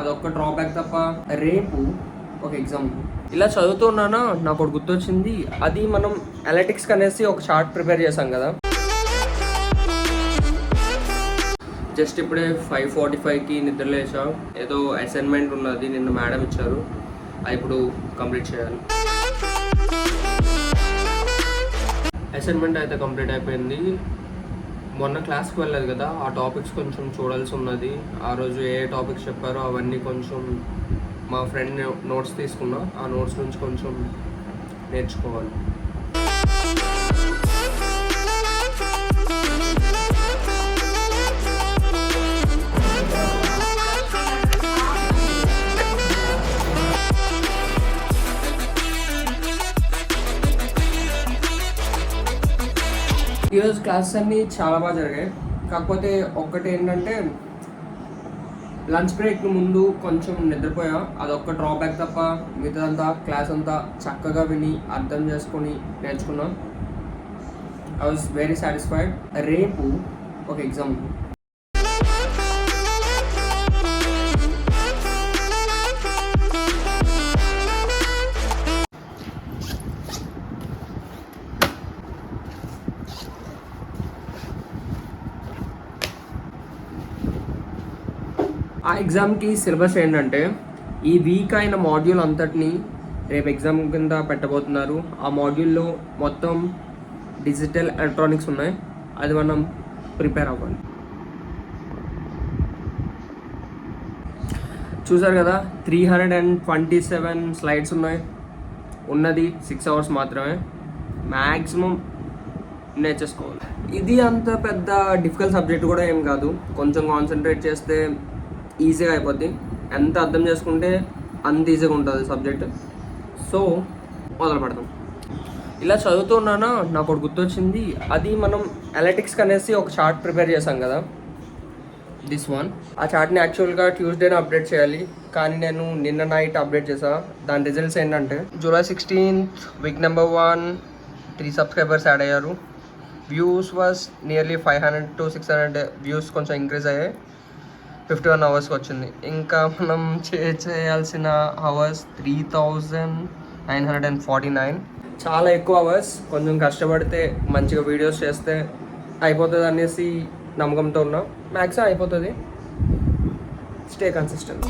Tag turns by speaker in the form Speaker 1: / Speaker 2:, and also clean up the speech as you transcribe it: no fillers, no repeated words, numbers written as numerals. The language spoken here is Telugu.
Speaker 1: అదొక్క డ్రాబ్యాక్ తప్ప రేపు ఒక ఎగ్జామ్ ఇలా చదువుతున్నానా నాకు ఒకటి గుర్తొచ్చింది. అది మనం అనలిటిక్స్ అనేసి ఒక చార్ట్ ప్రిపేర్ చేసాం కదా. జస్ట్ ఇప్పుడే 5:45కి నిద్రలేసా. ఏదో అసైన్మెంట్ ఉన్నది, నిన్న మేడం ఇచ్చారు, అది ఇప్పుడు కంప్లీట్ చేయాలి. అసైన్మెంట్ అయితే కంప్లీట్ అయిపోయింది. మొన్న క్లాస్కి వెళ్ళలేదు కదా, ఆ టాపిక్స్ కొంచెం చూడాల్సి ఉన్నది. ఆ రోజు ఏ టాపిక్స్ చెప్పారో అవన్నీ కొంచెం మా ఫ్రెండ్ నోట్స్ తీసుకున్నా, ఆ నోట్స్ నుంచి కొంచెం నేర్చుకోవాలి. ఈరోజు క్లాసెస్ అన్నీ చాలా బాగా జరిగాయి. కాకపోతే ఒక్కటి ఏంటంటే లంచ్ బ్రేక్ ముందు కొంచెం నిద్రపోయా, అదొక్క డ్రాబ్యాక్ తప్ప మిగతాదంతా క్లాస్ అంతా చక్కగా విని అర్థం చేసుకొని నేర్చుకున్నాం. I was very satisfied. రేపు ఒక ఎగ్జామ్ ఉంది. ఆ ఎగ్జామ్కి సిలబస్ ఏంటంటే ఈ వీక్ అయిన మాడ్యూల్ అంతటిని రేపు ఎగ్జామ్ కింద పెట్టబోతున్నారు. ఆ మాడ్యూల్లో మొత్తం డిజిటల్ ఎలక్ట్రానిక్స్ ఉన్నాయి, అది మనం ప్రిపేర్ అవ్వాలి. చూసారు కదా, 327 స్లైడ్స్ ఉన్నాయి. ఉన్నది 6 అవర్స్ మాత్రమే. మ్యాక్సిమం నేర్చేసుకోవాలి. ఇది అంత పెద్ద డిఫికల్ట్ సబ్జెక్ట్ కూడా ఏం కాదు. కొంచెం కాన్సన్ట్రేట్ చేస్తే ఈజీగా అయిపోద్ది. ఎంత అర్థం చేసుకుంటే అంత ఈజీగా ఉంటుంది సబ్జెక్ట్. సో మొదలు పెడదాం. ఇలా చదువుతున్నానా నాకు ఒకటి గుర్తొచ్చింది. అది మనం అనలిటిక్స్ అనేసి ఒక చార్ట్ ప్రిపేర్ చేసాం కదా, దిస్ వన్. ఆ చార్ట్ని యాక్చువల్గా ట్యూస్డేనే అప్డేట్ చేయాలి, కానీ నేను నిన్న నైట్ అప్డేట్ చేసా. దాని రిజల్ట్స్ ఏంటంటే July 16th week number 1 3 subscribers add అయ్యారు. Views was nearly 500 to 600 views కొంచెం ఇంక్రీజ్ అయ్యాయి. 51 అవర్స్కి వచ్చింది. ఇంకా మనం చేయాల్సిన అవర్స్ 3949. చాలా ఎక్కువ అవర్స్. కొంచెం కష్టపడితే మంచిగా వీడియోస్ చేస్తే అయిపోతుంది అనేసి నమ్మకంతో ఉన్నాం. మ్యాక్సిమం అయిపోతుంది. Stay consistent.